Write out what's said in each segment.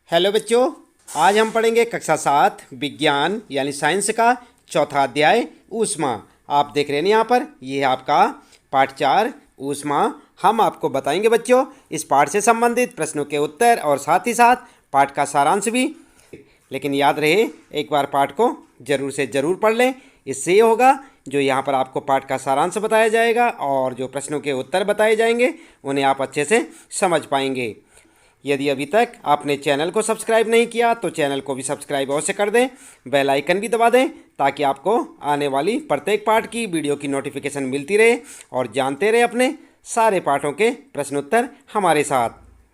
Hello बच्चों, आज हम पढ़ेंगे कक्षा 7 विज्ञान यानी साइंस का चौथा अध्याय ऊष्मा। आप देख रहे हैं यहाँ पर, ये है आपका पाठ 4 ऊष्मा। हम आपको बताएंगे बच्चों इस पाठ से संबंधित प्रश्नों के उत्तर और साथ ही साथ पाठ का सारांश भी। लेकिन याद रहे, एक बार पाठ को ज़रूर से ज़रूर पढ़ लें। इससे ये होगा जो यहाँ पर आपको पाठ का सारांश बताया जाएगा और जो प्रश्नों के उत्तर बताए जाएंगे उन्हें आप अच्छे से समझ पाएंगे। यदि अभी तक आपने चैनल को सब्सक्राइब नहीं किया तो चैनल को भी सब्सक्राइब अवश्य कर दें, बेल आइकन भी दबा दें ताकि आपको आने वाली प्रत्येक पाठ की वीडियो की नोटिफिकेशन मिलती रहे और जानते रहे अपने सारे पाठों के प्रश्न उत्तर हमारे साथ।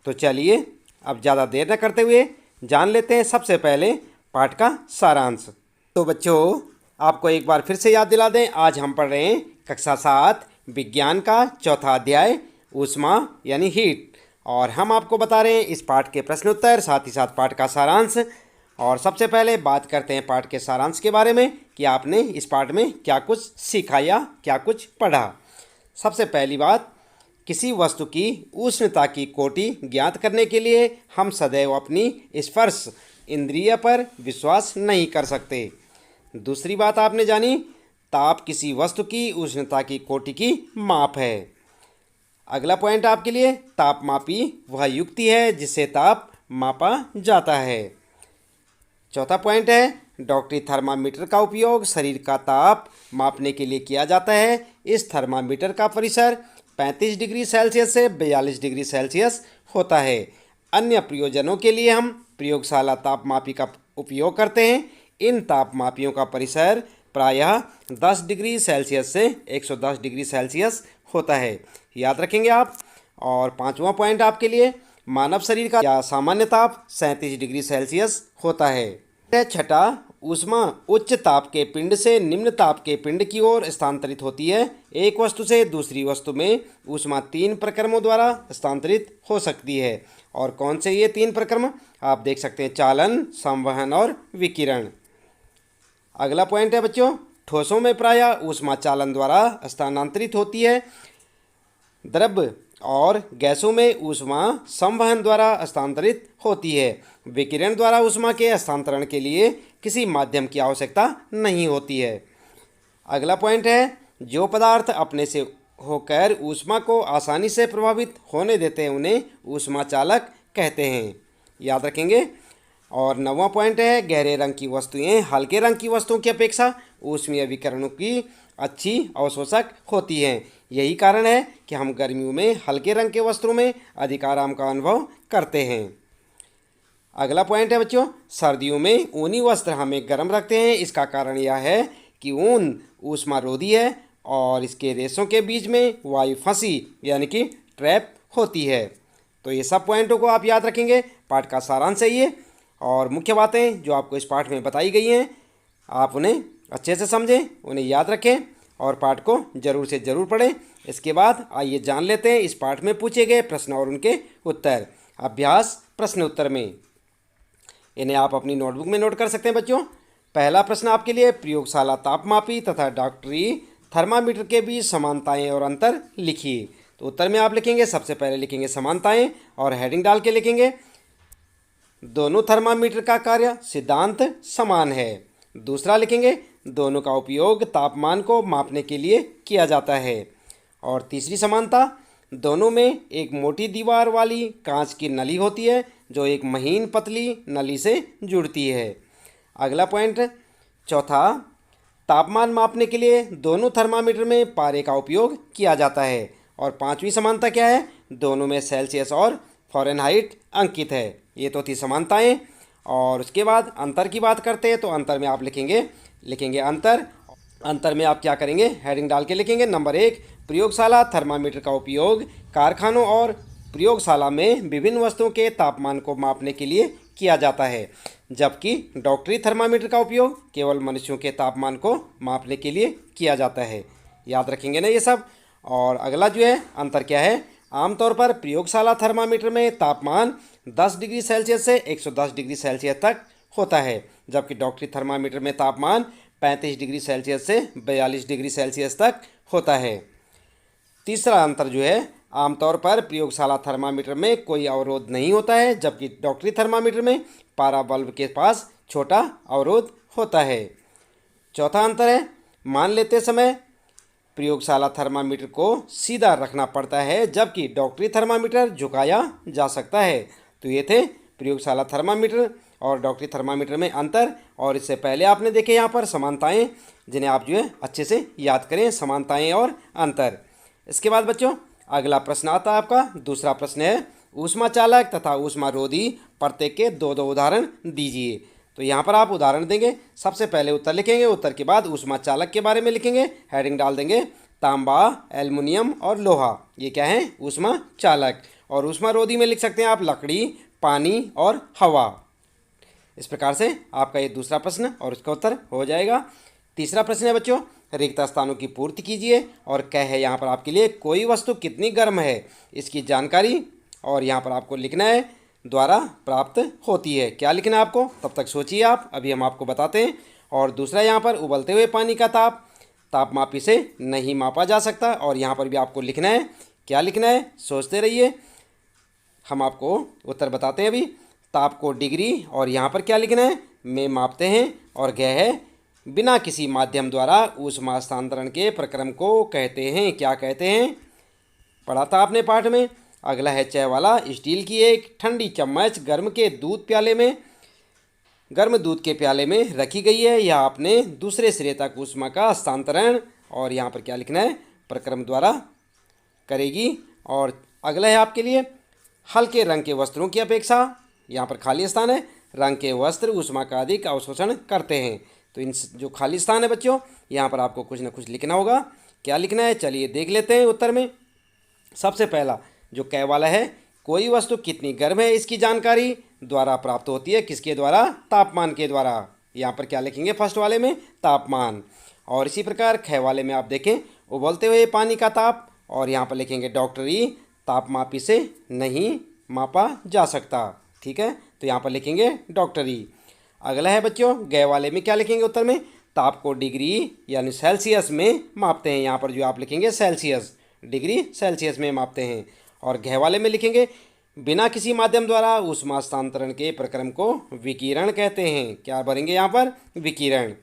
तो चलिए अब ज़्यादा देर न करते हुए जान लेते हैं सबसे पहले पाठ का सारांश। तो बच्चों, आपको एक बार फिर से याद दिला दें, आज हम पढ़ रहे हैं कक्षा 7 विज्ञान का चौथा अध्याय ऊष्मा यानी हीट। और हम आपको बता रहे हैं इस पाठ के प्रश्न उत्तर, साथ ही साथ पाठ का सारांश। और सबसे पहले बात करते हैं पाठ के सारांश के बारे में कि आपने इस पाठ में क्या कुछ सीखा या क्या कुछ पढ़ा। सबसे पहली बात, किसी वस्तु की उष्णता की कोटि ज्ञात करने के लिए हम सदैव अपनी स्पर्श इंद्रिय पर विश्वास नहीं कर सकते। दूसरी बात आपने जानी, ताप किसी वस्तु की उष्णता की कोटि की माप है। अगला पॉइंट आपके लिए, तापमापी वह युक्ति है जिससे ताप मापा जाता है। चौथा पॉइंट है, डॉक्टरी थर्मामीटर का उपयोग शरीर का ताप मापने के लिए किया जाता है। इस थर्मामीटर का परिसर 35 डिग्री सेल्सियस से 42 डिग्री सेल्सियस होता है। अन्य प्रयोजनों के लिए हम प्रयोगशाला तापमापी का उपयोग करते हैं। इन तापमापियों का परिसर प्रायः 10 डिग्री सेल्सियस से 110 डिग्री सेल्सियस होता है, याद रखेंगे आप। और पांचवा पॉइंट आपके लिए, मानव शरीर का या सामान्य ताप 37 डिग्री सेल्सियस होता है। छठा, ऊष्मा उच्च ताप के पिंड से निम्न ताप के पिंड की ओर स्थानांतरित होती है। एक वस्तु से दूसरी वस्तु में ऊष्मा 3 प्रक्रमों द्वारा स्थानांतरित हो सकती है। और कौन से ये 3 प्रक्रम आप देख सकते हैं, चालन, संवहन और विकिरण। अगला पॉइंट है बच्चों, ठोसों में प्रायः ऊष्मा चालन द्वारा स्थानांतरित होती है। द्रव्य और गैसों में ऊष्मा संवहन द्वारा स्थानांतरित होती है। विकिरण द्वारा ऊष्मा के हस्तांतरण के लिए किसी माध्यम की आवश्यकता नहीं होती है। अगला पॉइंट है, जो पदार्थ अपने से होकर ऊष्मा को आसानी से प्रभावित होने देते हैं उन्हें ऊष्मा चालक कहते हैं, याद रखेंगे। और 9वां पॉइंट है, गहरे रंग की वस्तुएं हल्के रंग की वस्तुओं की अपेक्षा ऊष्मीय विकिरणों की अच्छी अवशोषक होती हैं। यही कारण है कि हम गर्मियों में हल्के रंग के वस्त्रों में अधिक आराम का अनुभव करते हैं। अगला पॉइंट है बच्चों, सर्दियों में ऊनी वस्त्र हमें गर्म रखते हैं। इसका कारण यह है कि ऊन ऊष्मारोधी है और इसके रेशों के बीच में वायु फंसी यानी कि ट्रैप होती है। तो ये सब पॉइंटों को आप याद रखेंगे। पाठ का सारांश है ये, और मुख्य बातें जो आपको इस पाठ में बताई गई हैं आप उन्हें अच्छे से समझें, उन्हें याद रखें और पाठ को ज़रूर से ज़रूर पढ़ें। इसके बाद आइए जान लेते हैं इस पाठ में पूछे गए प्रश्न और उनके उत्तर। अभ्यास प्रश्न उत्तर में इन्हें आप अपनी नोटबुक में नोट कर सकते हैं बच्चों। पहला प्रश्न आपके लिए, प्रयोगशाला तापमापी तथा डॉक्टरी थर्मामीटर के बीच समानताएं और अंतर लिखिए। तो उत्तर में आप लिखेंगे, सबसे पहले लिखेंगे समानताएं और हेडिंग डाल के लिखेंगे, दोनों थर्मामीटर का कार्य सिद्धांत समान है। दूसरा लिखेंगे, दोनों का उपयोग तापमान को मापने के लिए किया जाता है। और तीसरी समानता, दोनों में एक मोटी दीवार वाली कांच की नली होती है जो एक महीन पतली नली से जुड़ती है। अगला पॉइंट चौथा, तापमान मापने के लिए दोनों थर्मामीटर में पारे का उपयोग किया जाता है। और पांचवी समानता क्या है, दोनों में सेल्सियस और फ़ारेनहाइट अंकित है। ये तो थी समानताएं। और उसके बाद अंतर की बात करते हैं, तो अंतर में आप लिखेंगे अंतर में आप क्या करेंगे, हेडिंग डाल के लिखेंगे। नंबर 1, प्रयोगशाला थर्मामीटर का उपयोग कारखानों और प्रयोगशाला में विभिन्न वस्तुओं के तापमान को मापने के लिए किया जाता है, जबकि डॉक्टरी थर्मामीटर का उपयोग केवल मनुष्यों के तापमान को मापने के लिए किया जाता है। याद रखेंगे ना ये सब। और अगला जो है अंतर क्या है, आमतौर पर प्रयोगशाला थर्मामीटर में तापमान 10 डिग्री सेल्सियस से 110 डिग्री सेल्सियस तक होता है, जबकि डॉक्टरी थर्मामीटर में तापमान 35 डिग्री सेल्सियस से 42 डिग्री सेल्सियस तक होता है। तीसरा अंतर जो है, आमतौर पर प्रयोगशाला थर्मामीटर में कोई अवरोध नहीं होता है, जबकि डॉक्टरी थर्मामीटर में पारा बल्ब के पास छोटा अवरोध होता है। चौथा अंतर है, मान लेते समय प्रयोगशाला थर्मामीटर को सीधा रखना पड़ता है, जबकि डॉक्टरी थर्मामीटर झुकाया जा सकता है। तो ये थे प्रयोगशाला थर्मामीटर और डॉक्टरी थर्मामीटर में अंतर। और इससे पहले आपने देखे यहाँ पर समानताएं, जिन्हें आप जो है अच्छे से याद करें, समानताएं और अंतर। इसके बाद बच्चों अगला प्रश्न आता है आपका। दूसरा प्रश्न है, ऊष्मा चालक तथा ऊष्मा रोधी प्रत्येक के दो दो उदाहरण दीजिए। तो यहाँ पर आप उदाहरण देंगे। सबसे पहले उत्तर लिखेंगे, उत्तर के बाद ऊष्मा चालक के बारे में लिखेंगे, हेडिंग डाल देंगे तांबा, एल्युमिनियम और लोहा, ये क्या है, ऊष्मा चालक। और ऊष्मा रोधी में लिख सकते हैं आप लकड़ी, पानी और हवा। इस प्रकार से आपका ये दूसरा प्रश्न और उसका उत्तर हो जाएगा। तीसरा प्रश्न है बच्चों, रिक्त स्थानों की पूर्ति कीजिए और क्या है यहाँ पर आपके लिए, कोई वस्तु कितनी गर्म है इसकी जानकारी, और यहाँ पर आपको लिखना है द्वारा प्राप्त होती है। क्या लिखना है आपको, तब तक सोचिए आप, अभी हम आपको बताते हैं। और दूसरा यहाँ पर उबलते हुए पानी का ताप तापमापी से नहीं मापा जा सकता, और यहाँ पर भी आपको लिखना है। क्या लिखना है, सोचते रहिए, हम आपको उत्तर बताते हैं अभी। ताप को डिग्री और यहाँ पर क्या लिखना है, में मापते हैं। और गह है बिना किसी माध्यम द्वारा ऊष्मा हस्तांतरण के प्रक्रम को कहते हैं। क्या कहते हैं, पढ़ा था आपने पाठ में। अगला है चाय वाला, स्टील की एक ठंडी चम्मच गर्म दूध के प्याले में रखी गई है, यह आपने दूसरे सिरे तक ऊष्मा का हस्तांतरण, और यहाँ पर क्या लिखना है, प्रक्रम द्वारा करेगी। और अगला है आपके लिए, हल्के रंग के वस्त्रों की अपेक्षा, यहाँ पर खाली स्थान है, रंग के वस्त्र ऊष्मा का अधिक अवशोषण करते हैं। तो इन जो खाली स्थान है बच्चों, यहाँ पर आपको कुछ ना कुछ लिखना होगा। क्या लिखना है, चलिए देख लेते हैं उत्तर में। सबसे पहला जो कै वाला है, कोई वस्तु कितनी गर्म है इसकी जानकारी द्वारा प्राप्त होती है, किसके द्वारा, तापमान के द्वारा। यहाँ पर क्या लिखेंगे, फर्स्ट वाले में तापमान। और इसी प्रकार ख वाले में आप देखें, उबलते हुए पानी का ताप, और यहाँ पर लिखेंगे डॉक्टरी, तापमापी से नहीं मापा जा सकता। ठीक है, तो यहाँ पर लिखेंगे डॉक्टरी। अगला है बच्चों, गै वाले में क्या लिखेंगे उत्तर में, ताप को डिग्री यानी सेल्सियस में मापते हैं। यहाँ पर जो आप लिखेंगे सेल्सियस, डिग्री सेल्सियस में मापते हैं। और घ वाले में लिखेंगे बिना किसी माध्यम द्वारा ऊष्मा हस्तांतरण के प्रक्रम को विकिरण कहते हैं। क्या भरेंगे यहाँ पर, विकिरण।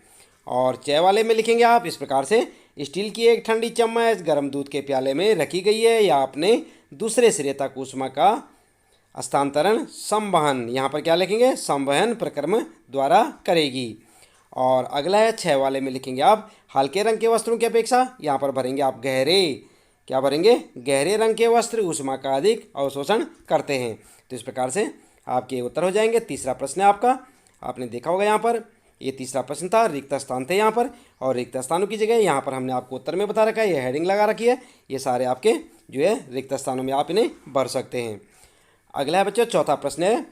और च वाले में लिखेंगे आप इस प्रकार से, स्टील की एक ठंडी चम्मच गर्म दूध के प्याले में रखी गई है, या आपने दूसरे सिरे तक ऊष्मा का हस्तांतरण संवहन, यहाँ पर क्या लिखेंगे, संवहन प्रक्रम द्वारा करेगी। और अगला है छ वाले में लिखेंगे आप हल्के रंग के वस्त्रों की अपेक्षा, यहाँ पर भरेंगे आप गहरे। क्या भरेंगे, गहरे रंग के वस्त्र ऊष्मा का अधिक अवशोषण करते हैं। तो इस प्रकार से आपके उत्तर हो जाएंगे। तीसरा प्रश्न है आपका, आपने देखा होगा यहाँ पर, ये तीसरा प्रश्न था, रिक्त स्थान थे यहाँ पर, और रिक्त स्थानों की जगह यहाँ पर हमने आपको उत्तर में बता रखा है, ये हेडिंग लगा रखी है, ये सारे आपके जो है रिक्त स्थानों में आप इन्हें भर सकते हैं। अगला है बच्चों चौथा प्रश्न है,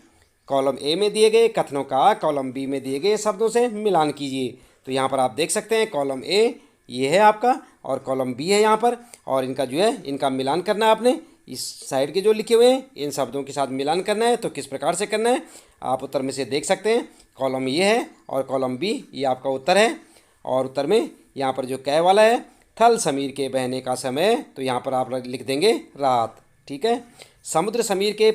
कॉलम ए में दिए गए कथनों का कॉलम बी में दिए गए शब्दों से मिलान कीजिए। तो यहाँ पर आप देख सकते हैं कॉलम ए ये है आपका, और कॉलम बी है यहाँ पर, और इनका जो है इनका मिलान करना है आपने, इस साइड के जो लिखे हुए हैं इन शब्दों के साथ मिलान करना है। तो किस प्रकार से करना है आप उत्तर में से देख सकते हैं, कॉलम ये है और कॉलम बी ये आपका उत्तर है। और उत्तर में यहाँ पर जो कै वाला है, थल समीर के बहने का समय, तो यहाँ पर आप लिख देंगे रात। ठीक है, समुद्र समीर के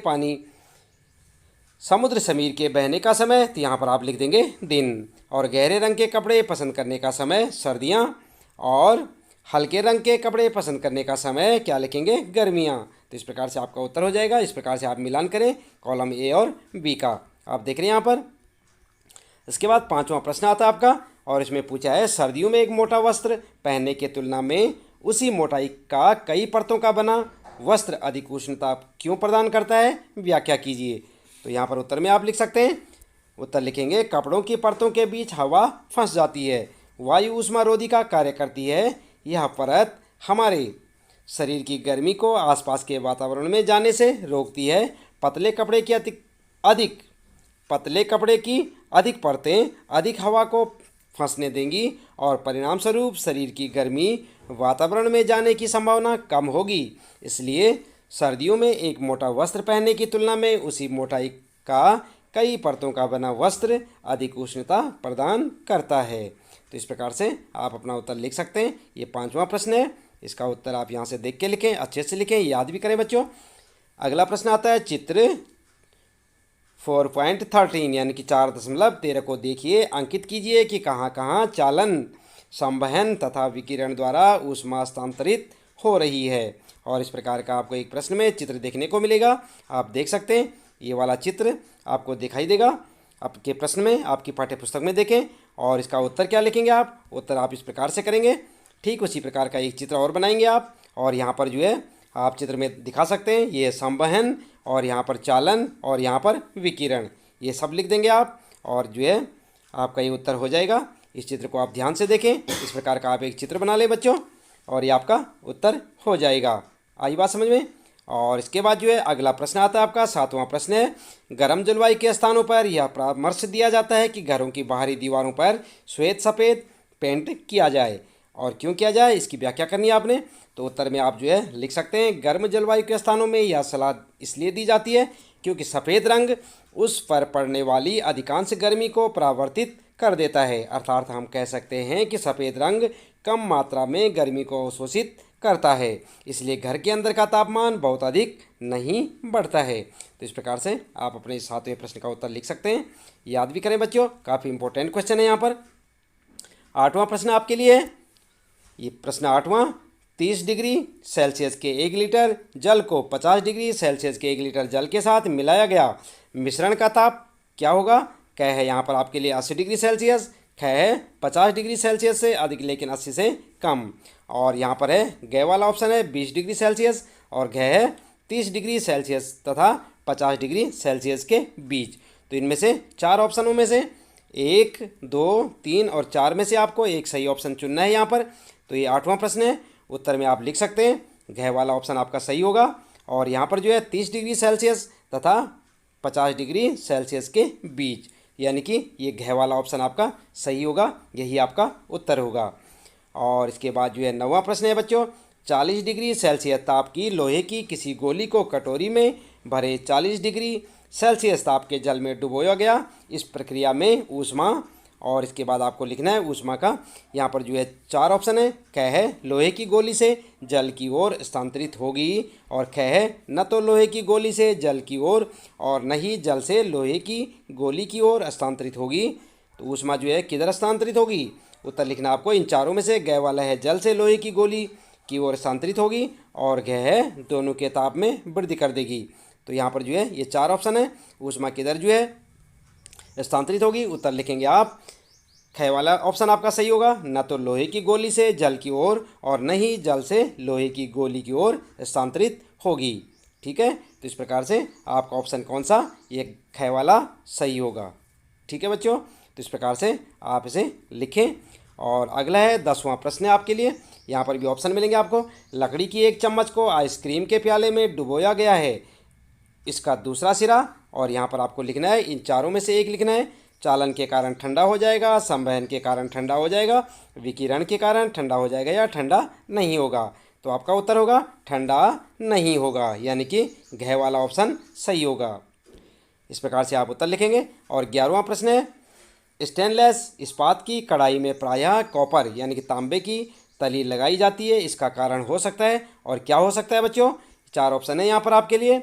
बहने का समय, तो यहाँ पर आप लिख देंगे दिन। और गहरे रंग के कपड़े पसंद करने का समय सर्दियाँ, और हल्के रंग के कपड़े पसंद करने का समय क्या लिखेंगे, गर्मियाँ। तो इस प्रकार से आपका उत्तर हो जाएगा। इस प्रकार से आप मिलान करें कॉलम ए और बी का, आप देख रहे हैं यहाँ पर। इसके बाद पांचवा प्रश्न आता है आपका, और इसमें पूछा है सर्दियों में एक मोटा वस्त्र पहनने की तुलना में उसी मोटाई का कई परतों का बना वस्त्र अधिक उष्णता क्यों प्रदान करता है, व्याख्या कीजिए। तो यहाँ पर उत्तर में आप लिख सकते हैं, उत्तर लिखेंगे कपड़ों की परतों के बीच हवा फंस जाती है, वायु ऊष्मा रोधी का कार्य करती है, यह परत हमारे शरीर की गर्मी को आसपास के वातावरण में जाने से रोकती है। पतले कपड़े की अधिक परतें अधिक हवा को फंसने देंगी, और परिणाम स्वरूप शरीर की गर्मी वातावरण में जाने की संभावना कम होगी। इसलिए सर्दियों में एक मोटा वस्त्र पहनने की तुलना में उसी मोटाई का कई परतों का बना वस्त्र अधिक उष्णता प्रदान करता है। तो इस प्रकार से आप अपना उत्तर लिख सकते हैं। ये पांचवा प्रश्न है। इसका उत्तर आप यहाँ से देख के लिखें, अच्छे से लिखें, याद भी करें बच्चों। अगला प्रश्न आता है चित्र 4.13 यानी कि 4.13 को देखिए, अंकित कीजिए कि कहाँ कहाँ चालन, संवहन तथा विकिरण द्वारा ऊष्मा स्थानांतरित हो रही है। और इस प्रकार का आपको एक प्रश्न में चित्र देखने को मिलेगा। आप देख सकते हैं ये वाला चित्र आपको दिखाई देगा आपके प्रश्न में, आपकी पाठ्य पुस्तक में देखें। और इसका उत्तर क्या लिखेंगे आप, उत्तर आप इस प्रकार से करेंगे। ठीक उसी प्रकार का एक चित्र और बनाएंगे आप, और यहाँ पर जो है आप चित्र में दिखा सकते हैं ये संवहन, और यहाँ पर चालन, और यहाँ पर विकिरण, ये सब लिख देंगे आप, और जो है आपका ये उत्तर हो जाएगा। इस चित्र को आप ध्यान से देखें, इस प्रकार का आप एक चित्र बना लें बच्चों, और ये आपका उत्तर हो जाएगा। आई बात समझ में। और इसके बाद जो है अगला प्रश्न आता है आपका 7वां प्रश्न है, गर्म जलवायु के स्थानों पर यह परामर्श दिया जाता है कि घरों की बाहरी दीवारों पर श्वेत सफ़ेद पेंट किया जाए, और क्यों किया जाए इसकी व्याख्या करनी है आपने। तो उत्तर में आप जो है लिख सकते हैं, गर्म जलवायु के स्थानों में यह सलाह इसलिए दी जाती है क्योंकि सफ़ेद रंग उस पर पड़ने वाली अधिकांश गर्मी को परावर्तित कर देता है। अर्थात हम कह सकते हैं कि सफ़ेद रंग कम मात्रा में गर्मी को अवशोषित करता है, इसलिए घर के अंदर का तापमान बहुत अधिक नहीं बढ़ता है। तो इस प्रकार से आप अपने 7वें प्रश्न का उत्तर लिख सकते हैं, याद भी करें बच्चों, काफ़ी इंपॉर्टेंट क्वेश्चन है यहाँ पर। 8वां प्रश्न आपके लिए है, ये प्रश्न 8वां, 30 डिग्री सेल्सियस के 1 लीटर जल को 50 डिग्री सेल्सियस के 1 लीटर जल के साथ मिलाया गया मिश्रण का ताप क्या होगा। क है यहाँ पर आपके लिए 80 डिग्री सेल्सियस, ख है 50 डिग्री सेल्सियस से अधिक लेकिन 80 से कम, और यहाँ पर है ग वाला ऑप्शन है 20 डिग्री सेल्सियस, और घ है 30 डिग्री सेल्सियस तथा 50 डिग्री सेल्सियस के बीच। तो इनमें से 4 ऑप्शनों में से 1, 2, 3 और 4 में से आपको एक सही ऑप्शन चुनना है यहाँ पर। तो ये 8वां प्रश्न है, उत्तर में आप लिख सकते हैं घ वाला ऑप्शन आपका सही होगा, और यहाँ पर जो है 30 डिग्री सेल्सियस तथा 50 डिग्री सेल्सियस के बीच, यानी कि ये घ वाला ऑप्शन आपका सही होगा, यही आपका उत्तर होगा। और इसके बाद जो है 9वां प्रश्न है बच्चों, 40 डिग्री सेल्सियस ताप की लोहे की किसी गोली को कटोरी में भरे 40 डिग्री सेल्सियस ताप के जल में डुबोया गया, इस प्रक्रिया में ऊष्मा, और इसके बाद आपको लिखना है ऊष्मा का, यहाँ पर जो है 4 ऑप्शन है, क है लोहे की गोली से जल की ओर स्थानांतरित होगी, और ख है न तो लोहे की गोली से जल की ओर और न ही जल से लोहे की गोली की ओर स्थानांतरित होगी। तो ऊष्मा जो है किधर स्थानांतरित होगी, उत्तर लिखना आपको इन चारों में से। ग वाला है जल से लोहे की गोली की ओर स्थानांतरित होगी, और घ है दोनों के ताप में वृद्धि कर देगी। तो यहाँ पर जो है ये 4 ऑप्शन है, ऊष्मा किधर जो है स्थानांतरित होगी, उत्तर लिखेंगे आप ख वाला ऑप्शन आपका सही होगा, न तो लोहे की गोली से जल की ओर और न ही जल से लोहे की गोली की ओर स्थानांतरित होगी। ठीक है, तो इस प्रकार से आपका ऑप्शन कौन सा, ये ख वाला सही होगा। ठीक है बच्चों, तो इस प्रकार से आप इसे लिखें। और अगला है 10वां प्रश्न है आपके लिए, यहाँ पर भी ऑप्शन मिलेंगे आपको। लकड़ी की एक चम्मच को आइसक्रीम के प्याले में डुबोया गया है, इसका दूसरा सिरा, और यहाँ पर आपको लिखना है इन चारों में से एक लिखना है। चालन के कारण ठंडा हो जाएगा, संवहन के कारण ठंडा हो जाएगा, विकिरण के कारण ठंडा हो जाएगा, या ठंडा नहीं होगा। तो आपका उत्तर होगा ठंडा नहीं होगा, यानी कि घ वाला ऑप्शन सही होगा। इस प्रकार से आप उत्तर लिखेंगे। और 11वां प्रश्न है, स्टेनलेस इस्पात की कढ़ाई में प्रायः कॉपर यानी कि तांबे की तली लगाई जाती है, इसका कारण हो सकता है, और क्या हो सकता है बच्चों। 4 ऑप्शन है यहाँ पर आपके लिए।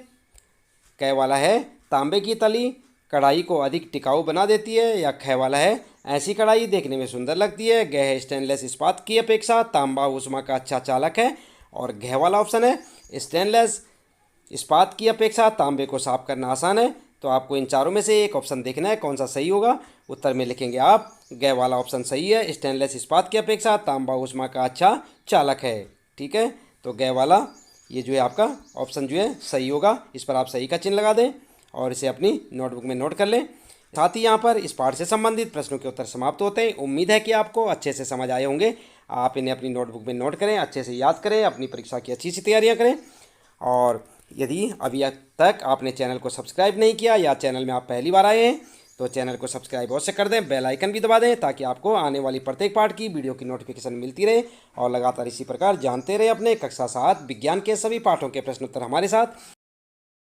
क वाला है तांबे की तली कढ़ाई को अधिक टिकाऊ बना देती है, या ख वाला है ऐसी कढ़ाई देखने में सुंदर लगती है। ग है स्टेनलेस इस्पात की अपेक्षा तांबा ऊष्मा का अच्छा चालक है, और घ वाला ऑप्शन है स्टेनलेस इस्पात की अपेक्षा तांबे को साफ करना आसान है। तो आपको इन चारों में से एक ऑप्शन देखना है कौन सा सही होगा, उत्तर में लिखेंगे आप ग वाला ऑप्शन सही है, स्टेनलेस इस्पात की अपेक्षा तांबा ऊष्मा का अच्छा चालक है। ठीक है, तो ग वाला ये जो है आपका ऑप्शन जो है सही होगा, इस पर आप सही का चिन्ह लगा दें और इसे अपनी नोटबुक में नोट कर लें। साथ ही यहाँ पर इस पाठ से संबंधित प्रश्नों के उत्तर समाप्त होते हैं। उम्मीद है कि आपको अच्छे से समझ आए होंगे। आप इन्हें अपनी नोटबुक में नोट करें, अच्छे से याद करें, अपनी परीक्षा की अच्छी सी तैयारियाँ करें। और यदि अभी तक आपने चैनल को सब्सक्राइब नहीं किया या चैनल में आप पहली बार आए हैं तो चैनल को सब्सक्राइब अवश्य कर दें, बेल आइकन भी दबा दें ताकि आपको आने वाली प्रत्येक पाठ की वीडियो की नोटिफिकेशन मिलती रहे और लगातार इसी प्रकार जानते रहे अपने कक्षा 7 विज्ञान के सभी पाठों के प्रश्न उत्तर हमारे साथ।